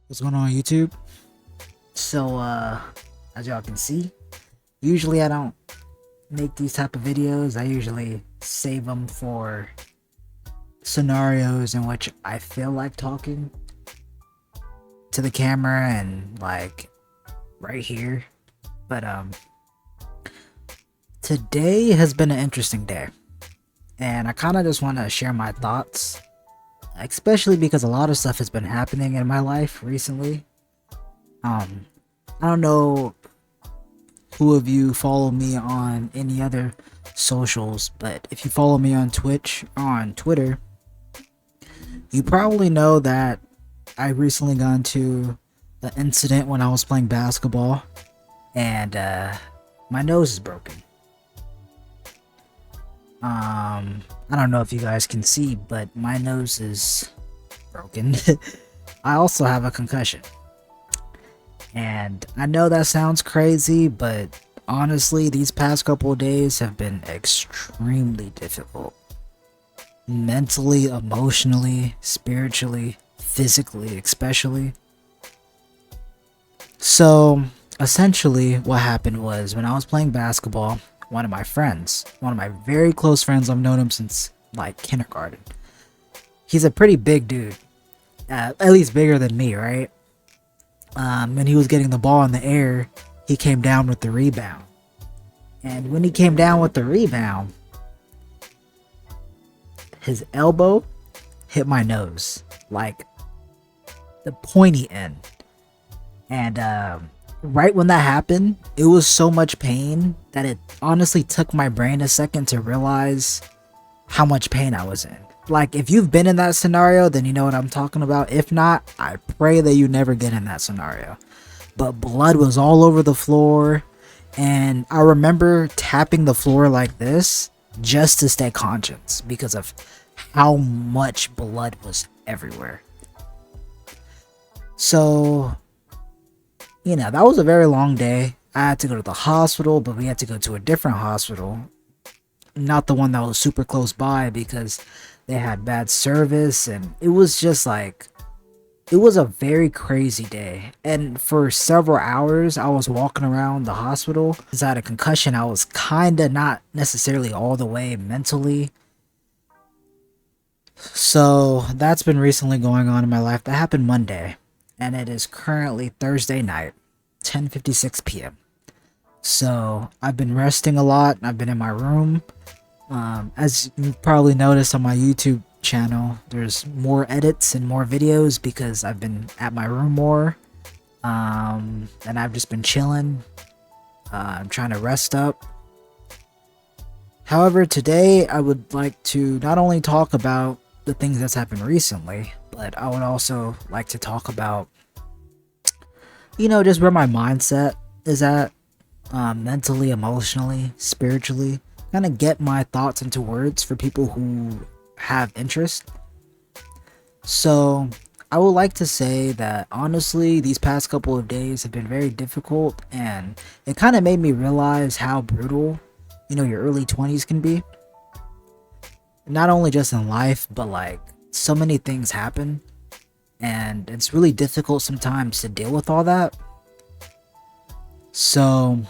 What's going on YouTube? As y'all can see, usually I don't make these type of videos. I usually save them for scenarios in which I feel like talking to the camera and like right here. But today has been an interesting day, and I kind of just want to share my thoughts, especially because a lot of stuff has been happening in my life recently. I don't know who of you follow me on any other socials, but if you follow me on Twitch or on Twitter, you probably know that I recently got into an incident when I was playing basketball, and my nose is broken. I don't know if you guys can see, but my nose is broken. I also have a concussion. And I know that sounds crazy, but honestly, these past couple of days have been extremely difficult. Mentally, emotionally, spiritually, physically, especially. So, essentially, what happened was when I was playing basketball, one of my very close friends, I've known him since like kindergarten. He's a pretty big dude, at least bigger than me, right? When he was getting the ball in the air, he came down with the rebound. And when he came down with the rebound, his elbow hit my nose, like the pointy end. And right when that happened, it was so much pain that it honestly took my brain a second to realize how much pain I was in. Like, if you've been in that scenario, then you know what I'm talking about. If not, I pray that you never get in that scenario. But blood was all over the floor, and I remember tapping the floor like this just to stay conscious because of how much blood was everywhere. So, that was a very long day. I had to go to the hospital, but we had to go to a different hospital. Not the one that was super close by because they had bad service, and it was just like, it was a very crazy day. And for several hours I was walking around the hospital because I had a concussion. I was kinda not necessarily all the way mentally. So that's been recently going on in my life. That happened Monday, and it is currently Thursday night, 10:56 p.m. So I've been resting a lot. I've been in my room. As you probably noticed on my YouTube channel, there's more edits and more videos because I've been at my room more. And I've just been chilling. I'm trying to rest up. However, today I would like to not only talk about the things that's happened recently, but I would also like to talk about, just where my mindset is at, mentally, emotionally, spiritually. Kind of get my thoughts into words for people who have interest. So I would like to say that honestly, these past couple of days have been very difficult, and it kind of made me realize how brutal, your early 20s can be. Not only just in life, but like so many things happen, and it's really difficult sometimes to deal with all that. So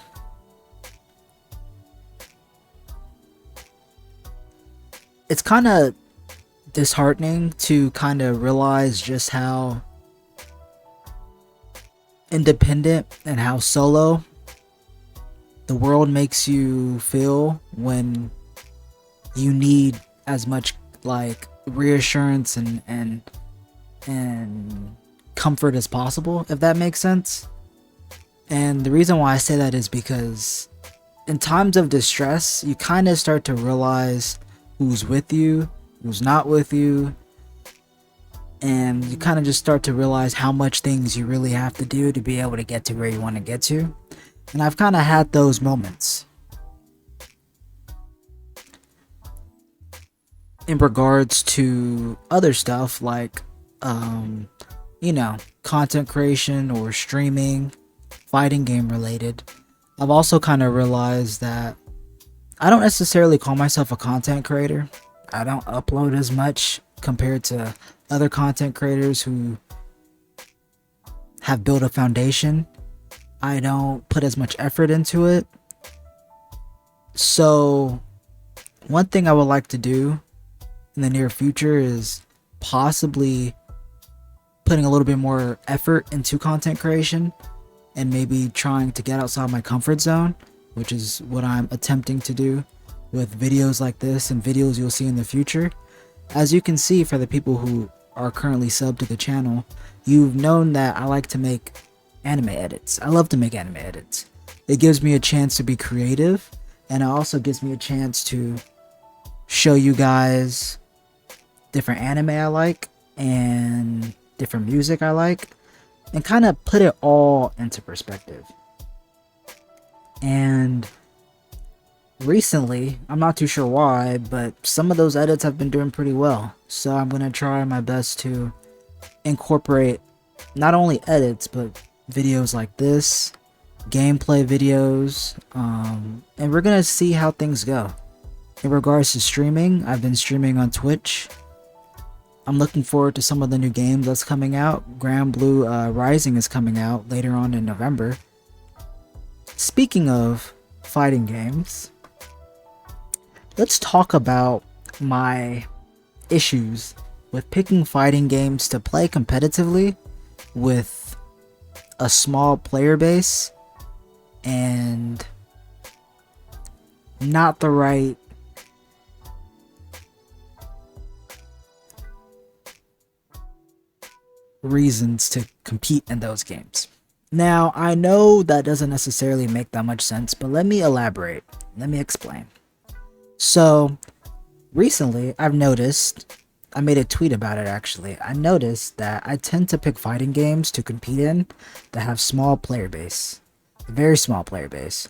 it's kind of disheartening to kind of realize just how independent and how solo the world makes you feel when you need as much like reassurance and comfort as possible, if that makes sense. And the reason why I say that is because in times of distress, you kind of start to realize who's with you, who's not with you, and you kind of just start to realize how much things you really have to do to be able to get to where you want to get to. And I've kind of had those moments in regards to other stuff like content creation or streaming, fighting game related. I've also kind of realized that I don't necessarily call myself a content creator. I don't upload as much compared to other content creators who have built a foundation. I don't put as much effort into it. So, one thing I would like to do in the near future is possibly putting a little bit more effort into content creation and maybe trying to get outside my comfort zone, which is what I'm attempting to do with videos like this and videos you'll see in the future. As you can see, for the people who are currently subbed to the channel, you've known that I like to make anime edits. I love to make anime edits. It gives me a chance to be creative, and it also gives me a chance to show you guys different anime I like and different music I like, and kind of put it all into perspective. And recently, I'm not too sure why, but some of those edits have been doing pretty well. So I'm going to try my best to incorporate not only edits, but videos like this, gameplay videos, and we're going to see how things go. In regards to streaming, I've been streaming on Twitch. I'm looking forward to some of the new games that's coming out. Granblue Rising is coming out later on in November. Speaking of fighting games, let's talk about my issues with picking fighting games to play competitively with a small player base and not the right reasons to compete in those games. Now, I know that doesn't necessarily make that much sense, but let me elaborate. Let me explain. So, recently, I've noticed, I made a tweet about it actually, I noticed that I tend to pick fighting games to compete in that have small player base. A very small player base.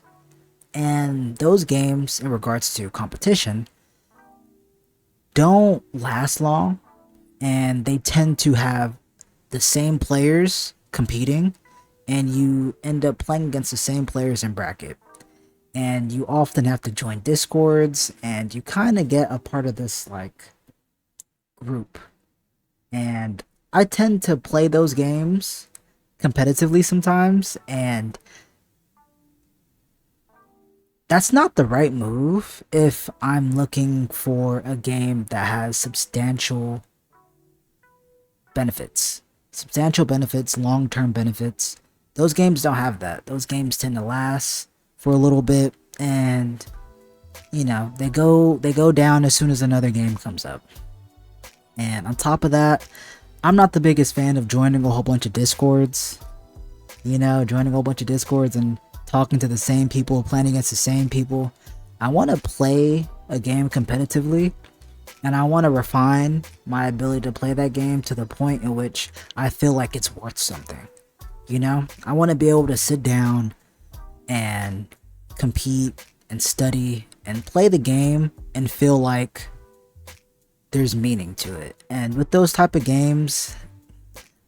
And those games, in regards to competition, don't last long, and they tend to have the same players competing, and you end up playing against the same players in bracket. And you often have to join discords, and you kind of get a part of this like group. And I tend to play those games competitively sometimes, and that's not the right move if I'm looking for a game that has substantial benefits. Substantial benefits, long-term benefits. Those games don't have that. Those games tend to last for a little bit, and you know, they go down as soon as another game comes up. And on top of that, I'm not the biggest fan of joining a whole bunch of discords. You know, joining a whole bunch of discords and talking to the same people, playing against the same people. I want to play a game competitively, and I want to refine my ability to play that game to the point in which I feel like it's worth something. You know, I want to be able to sit down and compete and study and play the game and feel like there's meaning to it. And with those type of games,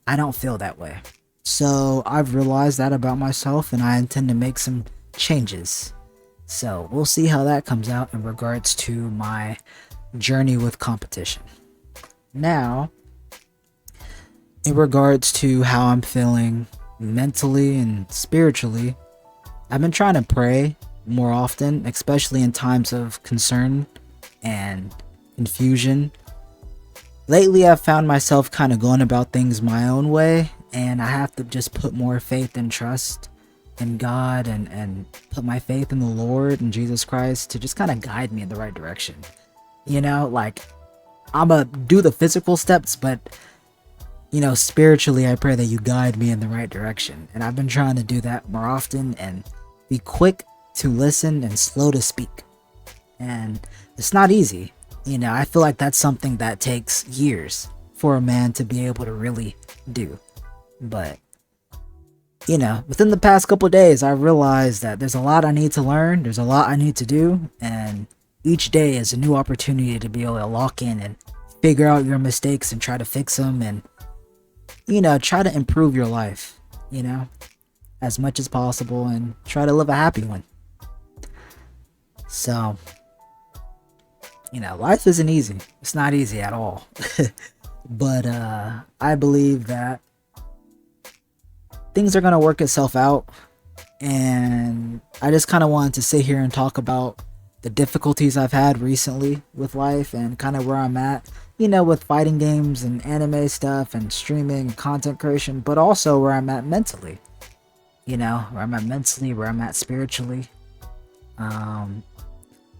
I don't feel that way. So I've realized that about myself, and I intend to make some changes. So we'll see how that comes out in regards to my journey with competition. Now, in regards to how I'm feeling mentally and spiritually, I've been trying to pray more often, especially in times of concern and confusion. Lately, I've found myself kind of going about things my own way, and I have to just put more faith and trust in God and put my faith in the Lord and Jesus Christ to just kind of guide me in the right direction. You know, like, I'ma do the physical steps, but, you know, spiritually, I pray that you guide me in the right direction. And I've been trying to do that more often and be quick to listen and slow to speak. And it's not easy. You know, I feel like that's something that takes years for a man to be able to really do. But, you know, within the past couple of days, I realized that there's a lot I need to learn. There's a lot I need to do. And each day is a new opportunity to be able to lock in and figure out your mistakes and try to fix them and, you know, try to improve your life, you know, as much as possible and try to live a happy one. So, you know, life isn't easy. It's not easy at all. But I believe that things are gonna work itself out. And I just kind of wanted to sit here and talk about the difficulties I've had recently with life and kind of where I'm at, with fighting games and anime stuff and streaming and content creation, but also where I'm at mentally, where I'm at spiritually. Um,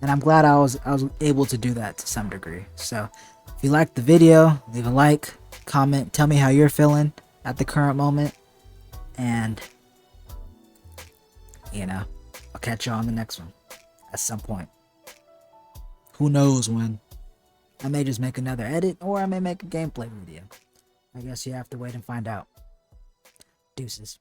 and I'm glad I was able to do that to some degree. So if you liked the video, leave a like, comment, tell me how you're feeling at the current moment, and I'll catch you on the next one at some point. Who knows when? I may just make another edit, or I may make a gameplay video. I guess you have to wait and find out. Deuces.